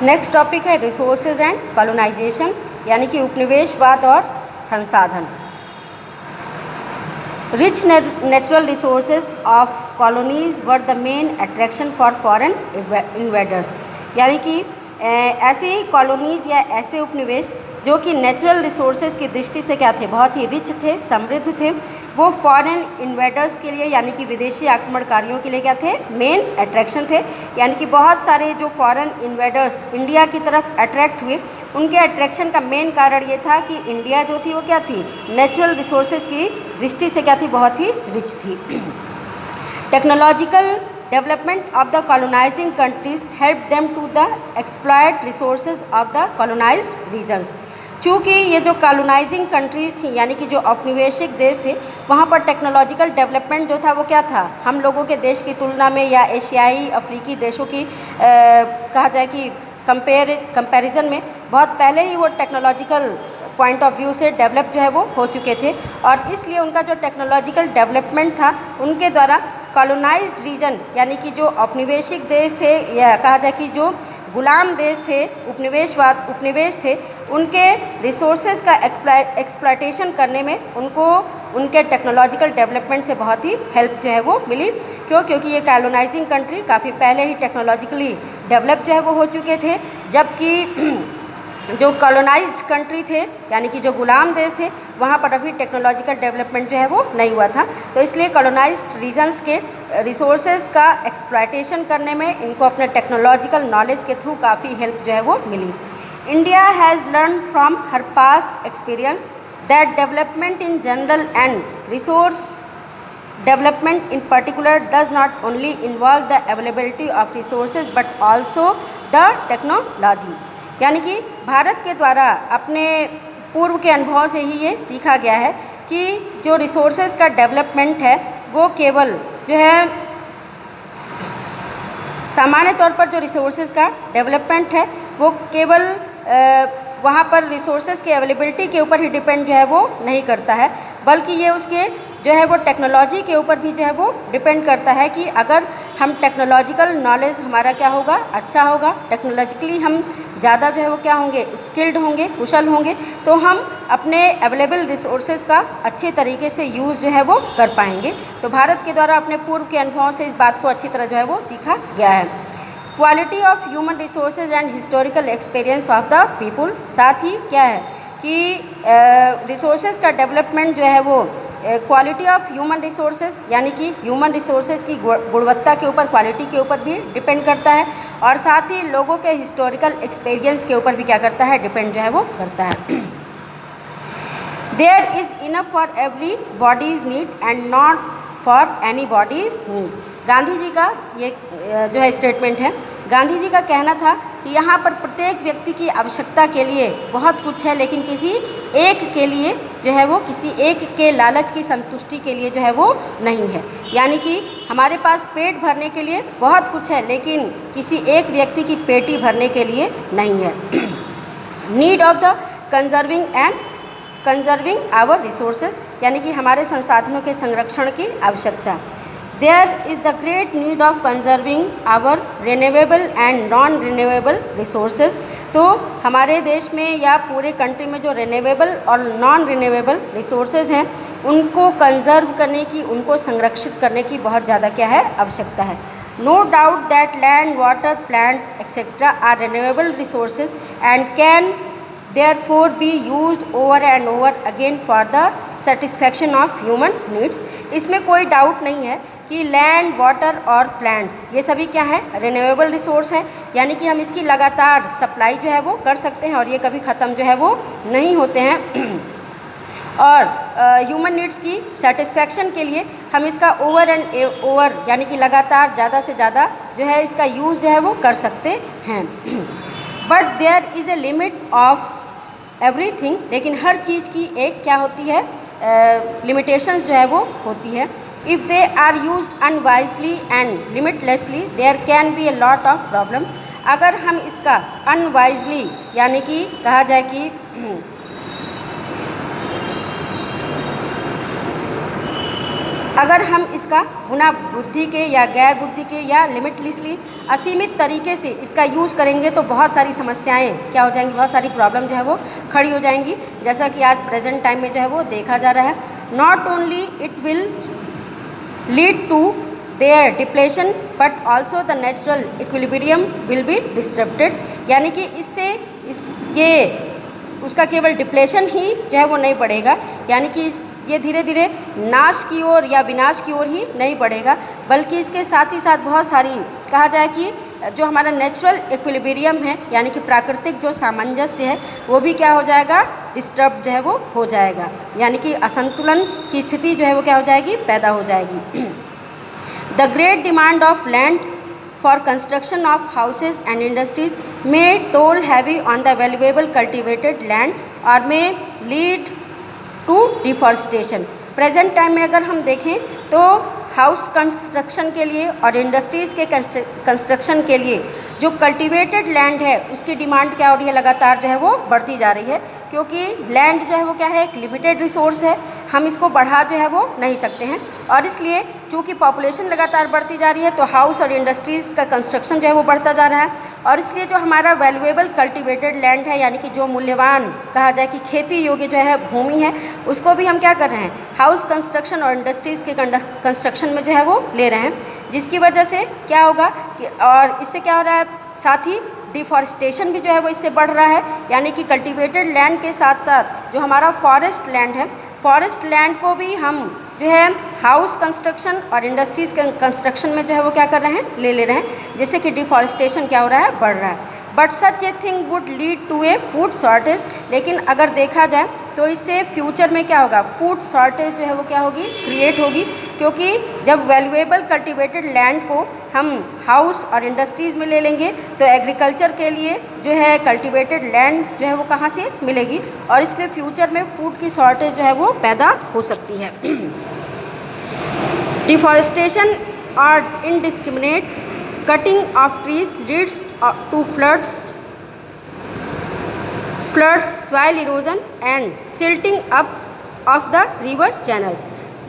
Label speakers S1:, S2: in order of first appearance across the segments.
S1: Next topic है resources and colonisation, यानी कि उपनिवेशवाद और संसाधन। Rich natural resources of colonies were the main attraction for foreign invaders, यानी कि ऐसी कॉलोनीज़ या ऐसे उपनिवेश जो कि नेचुरल रिसोर्सेज की दृष्टि से क्या थे, बहुत ही रिच थे, समृद्ध थे, वो फॉरेन इन्वेडर्स के लिए यानी कि विदेशी आक्रमणकारियों के लिए क्या थे, मेन अट्रैक्शन थे। यानी कि बहुत सारे जो फॉरेन इन्वेडर्स इंडिया की तरफ अट्रैक्ट हुए, उनके अट्रैक्शन का मेन कारण ये था कि इंडिया जो थी वो क्या थी, नेचुरल रिसोर्सेज की दृष्टि से क्या थी, बहुत ही रिच थी। Technological development of the colonising countries help them to the exploit resources of the colonised regions. चूँकि ये जो कॉलोनाइजिंग कंट्रीज़ थी यानी कि जो औपनिवेशिक देश थे, वहाँ पर टेक्नोलॉजिकल डेवलपमेंट जो था वो क्या था, हम लोगों के देश की तुलना में या एशियाई अफ्रीकी देशों की कहा जाए कि कंपैरिजन में बहुत पहले ही वो टेक्नोलॉजिकल पॉइंट ऑफ व्यू से डेवलप जो है वो हो चुके थे, और इसलिए उनका जो टेक्नोलॉजिकल डेवलपमेंट था उनके द्वारा कॉलोनाइज्ड रीजन यानी कि जो औपनिवेशिक देश थे या कहा जाए कि जो गुलाम देश थे, उपनिवेश थे, उनके रिसोर्सेज का एक्सप्लॉयटेशन करने में उनको उनके टेक्नोलॉजिकल डेवलपमेंट से बहुत ही हेल्प जो है वो मिली। क्योंकि ये कॉलोनाइजिंग कंट्री काफ़ी पहले ही टेक्नोलॉजिकली डेवलप जो है वो हो चुके थे, जबकि जो कॉलोनाइज्ड कंट्री थे यानी कि जो गुलाम देश थे, वहाँ पर अभी टेक्नोलॉजिकल डेवलपमेंट जो है वो नहीं हुआ था। तो इसलिए कॉलोनाइज्ड रीजन्स के रिसोर्सेज का एक्सप्लॉयटेशन करने में इनको अपने टेक्नोलॉजिकल नॉलेज के थ्रू काफ़ी हेल्प जो है वो मिली। India has learn from her past experience that development in general and resource development in particular does not only involve the availability of resources but also the technology. यानी कि भारत के द्वारा अपने पूर्व के अनुभव से ही ये सीखा गया है कि जो रिसोर्सेज का डेवलपमेंट है वो केवल जो है सामान्य तौर पर जो रिसोर्सेज का डेवलपमेंट है वो केवल वहाँ पर रिसोर्सेज की अवेलेबिलिटी के ऊपर ही डिपेंड जो है वो नहीं करता है, बल्कि ये उसके जो है वो टेक्नोलॉजी के ऊपर भी जो है वो डिपेंड करता है कि अगर हम टेक्नोलॉजिकल नॉलेज हमारा क्या होगा, अच्छा होगा, टेक्नोलॉजिकली हम ज़्यादा जो है वो क्या होंगे, स्किल्ड होंगे, कुशल होंगे, तो हम अपने अवेलेबल रिसोर्सेज का अच्छे तरीके से यूज़ जो है वो कर पाएंगे। तो भारत के द्वारा अपने पूर्व के अनुभवों से इस बात को अच्छी तरह जो है वो सीखा गया है। Quality of human resources and historical experience of the people, साथ ही क्या है कि रिसोर्सेज का डेवलपमेंट जो है वो क्वालिटी ऑफ ह्यूमन रिसोर्सेज यानी कि ह्यूमन रिसोर्सेज की गुणवत्ता के ऊपर, क्वालिटी के ऊपर भी डिपेंड करता है, और साथ ही लोगों के हिस्टोरिकल एक्सपीरियंस के ऊपर भी क्या करता है, डिपेंड जो है वो करता है। There is enough for everybody's need and not for anybody's need. Gandhi ji का ये जो है स्टेटमेंट है। गांधी जी का कहना था कि यहाँ पर प्रत्येक व्यक्ति की आवश्यकता के लिए बहुत कुछ है, लेकिन किसी एक के लिए जो है वो, किसी एक के लालच की संतुष्टि के लिए जो है वो नहीं है। यानी कि हमारे पास पेट भरने के लिए बहुत कुछ है, लेकिन किसी एक व्यक्ति की पेटी भरने के लिए नहीं है। Need of the conserving our resources, यानी कि हमारे संसाधनों के संरक्षण की आवश्यकता। There is the great need of conserving our renewable and non-renewable resources। तो हमारे देश में या पूरे कंट्री में जो रिन्यूएबल और नॉन रिन्यूएबल रिसोर्सेज हैं उनको कंजर्व करने की, उनको संरक्षित करने की बहुत ज़्यादा क्या है, आवश्यकता है। No doubt that land, water, plants etcetera are renewable resources and can therefore be used over and over again for the satisfaction of human needs। इसमें कोई डाउट नहीं है कि लैंड, वाटर और प्लांट्स ये सभी क्या है, रिन्यूएबल रिसोर्स है, यानी कि हम इसकी लगातार सप्लाई जो है वो कर सकते हैं और ये कभी ख़त्म जो है वो नहीं होते हैं। और ह्यूमन नीड्स की सेटिस्फैक्शन के लिए हम इसका ओवर एंड ओवर यानी कि लगातार ज़्यादा से ज़्यादा जो है इसका यूज़ जो है वो कर सकते हैं। But there is a limit of everything, लेकिन हर चीज़ की एक क्या होती है, लिमिटेशंस जो है वो होती है। If they are used unwisely and limitlessly there can be a lot of problem. अगर हम इसका अनवाइजली यानी कि कहा जाए कि अगर हम इसका बिना बुद्धि के या गैर बुद्धि के या लिमिटलेसली असीमित तरीके से इसका यूज़ करेंगे तो बहुत सारी समस्याएं क्या हो जाएंगी, बहुत सारी प्रॉब्लम जो है वो खड़ी हो जाएंगी, जैसा कि आज प्रेजेंट टाइम में जो है वो देखा जा रहा है। Not only it will lead to their depletion but also the natural equilibrium will be disturbed, यानी कि इससे ये उसका केवल डिप्लेशन ही जो है वो नहीं बढ़ेगा, यानी कि ये धीरे धीरे नाश की ओर या विनाश की ओर ही नहीं बढ़ेगा, बल्कि इसके साथ ही साथ बहुत सारी कहा जाए कि जो हमारा नेचुरल इक्विलिब्रियम है यानी कि प्राकृतिक जो सामंजस्य है वो भी क्या हो जाएगा, डिस्टर्ब जो है वो हो जाएगा, यानी कि असंतुलन की स्थिति जो है वो क्या हो जाएगी, पैदा हो जाएगी। The great demand of land for construction of houses and industries may toll heavy on the valuable cultivated land or may lead to deforestation। Present time में अगर हम देखें तो हाउस कंस्ट्रक्शन के लिए और इंडस्ट्रीज़ के कंस्ट्रक्शन के लिए जो कल्टीवेटेड लैंड है उसकी डिमांड क्या हो रही है, लगातार जो है वो बढ़ती जा रही है, क्योंकि लैंड जो है वो क्या है, एक लिमिटेड रिसोर्स है, हम इसको बढ़ा जो है वो नहीं सकते हैं, और इसलिए चूँकि पॉपुलेशन लगातार बढ़ती जा रही है तो हाउस और इंडस्ट्रीज़ का कंस्ट्रक्शन जो है वो बढ़ता जा रहा है, और इसलिए जो हमारा वैल्यूएबल कल्टीवेटेड लैंड है यानी कि जो मूल्यवान कहा जाए कि खेती योग्य जो है भूमि है उसको भी हम क्या कर रहे हैं, हाउस कंस्ट्रक्शन और इंडस्ट्रीज़ के कंस्ट्रक्शन में जो है वो ले रहे हैं, जिसकी वजह से क्या होगा कि और इससे क्या हो रहा है, साथ ही डिफॉरेस्टेशन भी जो है वो इससे बढ़ रहा है, यानी कि कल्टीवेटेड लैंड के साथ साथ जो हमारा फॉरेस्ट लैंड है, फॉरेस्ट लैंड को भी हम जो है हाउस कंस्ट्रक्शन और इंडस्ट्रीज़ के कंस्ट्रक्शन में जो है वो क्या कर रहे हैं, ले रहे हैं, जिससे कि डिफॉरेस्टेशन क्या हो रहा है, बढ़ रहा है। But such a thing would lead to a food shortage, लेकिन अगर देखा जाए तो इससे फ्यूचर में क्या होगा, फूड शॉर्टेज जो है वो क्या होगी, क्रिएट होगी, क्योंकि जब वैल्यूएबल कल्टीवेटेड लैंड को हम हाउस और इंडस्ट्रीज़ में ले लेंगे तो एग्रीकल्चर के लिए जो है कल्टीवेटेड लैंड जो है वो कहाँ से मिलेगी, और इसलिए फ्यूचर में फूड की शॉर्टेज जो है वो पैदा हो सकती है। डिफॉरेस्टेशन और indiscriminate cutting of trees leads to floods, soil erosion and silting up of the river channel।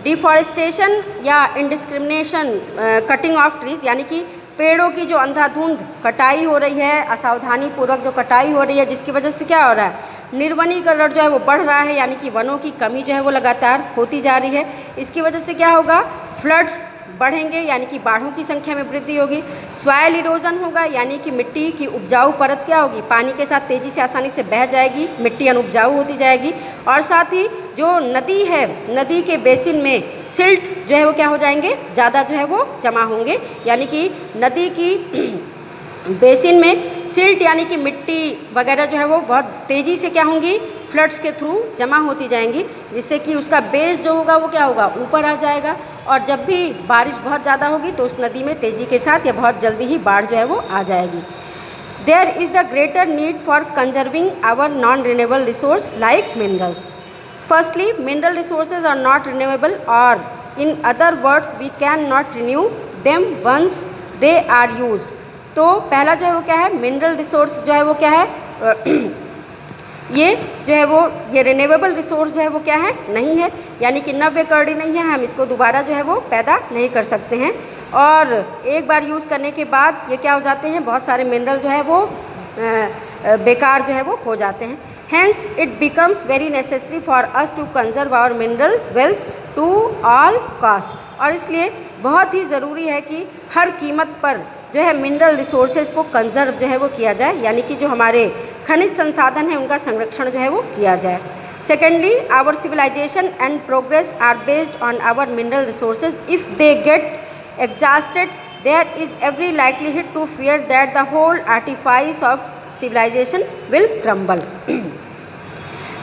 S1: Deforestation या इंडिस्क्रिमिनेशन कटिंग ऑफ ट्रीज यानी कि पेड़ों की जो अंधाधुंध कटाई हो रही है, असावधानी पूर्वक जो कटाई हो रही है, जिसकी वजह से क्या हो रहा है, निर्वनीकरण जो है वो बढ़ रहा है, यानी कि वनों की कमी जो है वो लगातार होती जा रही है। इसकी वजह से क्या होगा, फ्लड्स बढ़ेंगे यानी कि बाढ़ों की संख्या में वृद्धि होगी, सॉइल इरोजन होगा यानी कि मिट्टी की उपजाऊ परत क्या होगी, पानी के साथ तेज़ी से आसानी से बह जाएगी, मिट्टी अनुपजाऊ होती जाएगी, और साथ ही जो नदी है, नदी के बेसिन में सिल्ट जो है वो क्या हो जाएंगे, ज़्यादा जो है वो जमा होंगे, यानी कि नदी की बेसिन में सिल्ट यानी कि मिट्टी वगैरह जो है वो बहुत तेज़ी से क्या होंगी, फ्लड्स के थ्रू जमा होती जाएंगी, जिससे कि उसका बेस जो होगा वो क्या होगा, ऊपर आ जाएगा, और जब भी बारिश बहुत ज़्यादा होगी तो उस नदी में तेज़ी के साथ या बहुत जल्दी ही बाढ़ जो है वो आ जाएगी। There is the greater need for conserving our non renewable resource like minerals. Firstly mineral resources are not renewable, और in other words we can not renew them once they are used. तो पहला जो है वो क्या है, mineral resource जो है वो क्या है, ये जो है वो ये रिन्यूएबल रिसोर्स जो है वो क्या है, नहीं है, यानी कि नव्यकरणीय नहीं है, हम इसको दोबारा जो है वो पैदा नहीं कर सकते हैं, और एक बार यूज़ करने के बाद ये क्या हो जाते हैं, बहुत सारे मिनरल जो है वो बेकार जो है वो हो जाते हैं। Hence it becomes very necessary for us to conserve our mineral wealth to all cost, और इसलिए बहुत ही ज़रूरी है कि हर कीमत पर जो है मिनरल रिसोर्सेज को कंजर्व जो है वो किया जाए, यानी कि जो हमारे खनिज संसाधन हैं उनका संरक्षण जो है वो किया जाए। Secondly, our civilisation and progress are based on our mineral resources. If they get exhausted there is every likelihood to fear that the whole artifice of civilisation will crumble.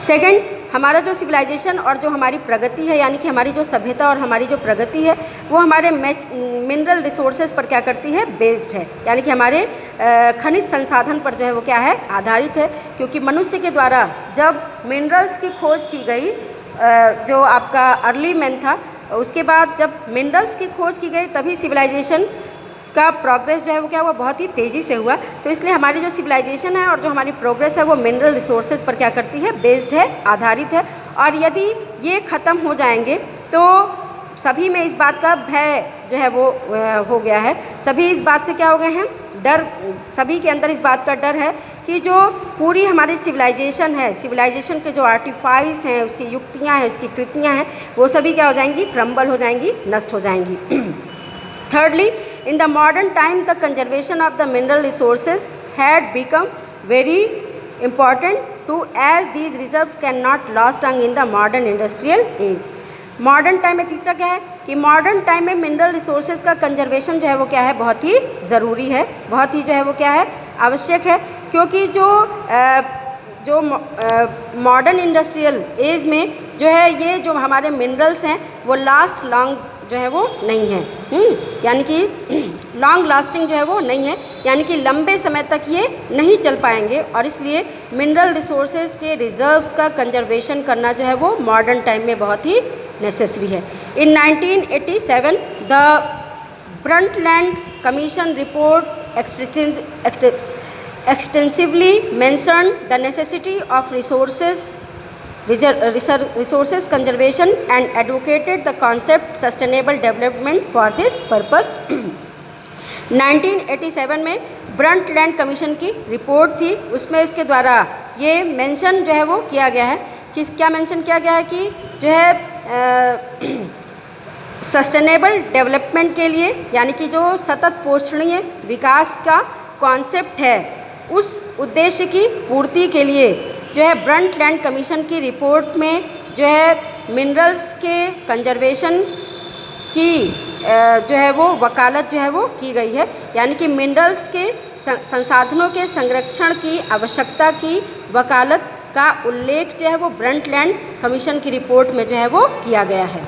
S1: Second, हमारा जो सिविलाइजेशन और जो हमारी प्रगति है, यानी कि हमारी जो सभ्यता और हमारी जो प्रगति है वो हमारे मिनरल रिसोर्सेज पर क्या करती है, बेस्ड है, यानी कि हमारे खनिज संसाधन पर जो है वो क्या है, आधारित है, क्योंकि मनुष्य के द्वारा जब मिनरल्स की खोज की गई, जो आपका अर्ली मैन था, उसके बाद जब मिनरल्स की खोज की गई तभी सिविलाइजेशन का प्रोग्रेस जो है वो क्या हुआ, बहुत ही तेज़ी से हुआ। तो इसलिए हमारी जो सिविलाइजेशन है और जो हमारी प्रोग्रेस है वो मिनरल रिसोर्सेज पर क्या करती है, बेस्ड है, आधारित है, और यदि ये ख़त्म हो जाएंगे तो सभी में इस बात का भय जो है वो हो गया है। सभी इस बात से क्या हो गए हैं, डर, सभी के अंदर इस बात का डर है कि जो पूरी हमारी सिविलाइजेशन है, सिविलाइजेशन के जो आर्टिफाइस हैं, उसकी युक्तियाँ हैं, उसकी कृतियाँ हैं, वो सभी क्या हो जाएंगी, क्रम्बल हो जाएंगी, नष्ट हो जाएंगी। Thirdly, in the modern time, the conservation of the mineral resources had become very important too, as these reserves cannot last long in the modern industrial age. Modern time में तीसरा क्या है कि मॉडर्न टाइम में mineral resources का conservation जो है वो क्या है, बहुत ही ज़रूरी है, बहुत ही जो है वो क्या है, आवश्यक है। क्योंकि जो मॉडर्न इंडस्ट्रियल एज में जो है ये जो हमारे मिनरल्स हैं वो लास्ट लॉन्ग जो है वो नहीं है, यानी कि लॉन्ग लास्टिंग जो है वो नहीं है, यानी कि लंबे समय तक ये नहीं चल पाएंगे, और इसलिए मिनरल रिसोर्सेज के रिजर्व्स का कंजर्वेशन करना जो है वो मॉडर्न टाइम में बहुत ही नेसेसरी है। इन 1987 the Brundtland commission report extensively mentioned the necessity of resources conservation and advocated the concept sustainable development for this purpose. 1987 में ब्रंटलैंड कमीशन की रिपोर्ट थी, उसमें इसके द्वारा ये मेंशन जो है वो किया गया है कि क्या मेंशन किया गया है कि जो है सस्टेनेबल डेवलपमेंट के लिए, यानी कि जो सतत पोषणीय विकास का कॉन्सेप्ट है, उस उद्देश्य की पूर्ति के लिए जो है ब्रंटलैंड कमीशन की रिपोर्ट में जो है मिनरल्स के कंजर्वेशन की जो है वो वकालत जो है वो की गई है, यानी कि मिनरल्स के संसाधनों के संरक्षण की आवश्यकता की वकालत का उल्लेख जो है वो ब्रंटलैंड कमीशन की रिपोर्ट में जो है वो किया गया है।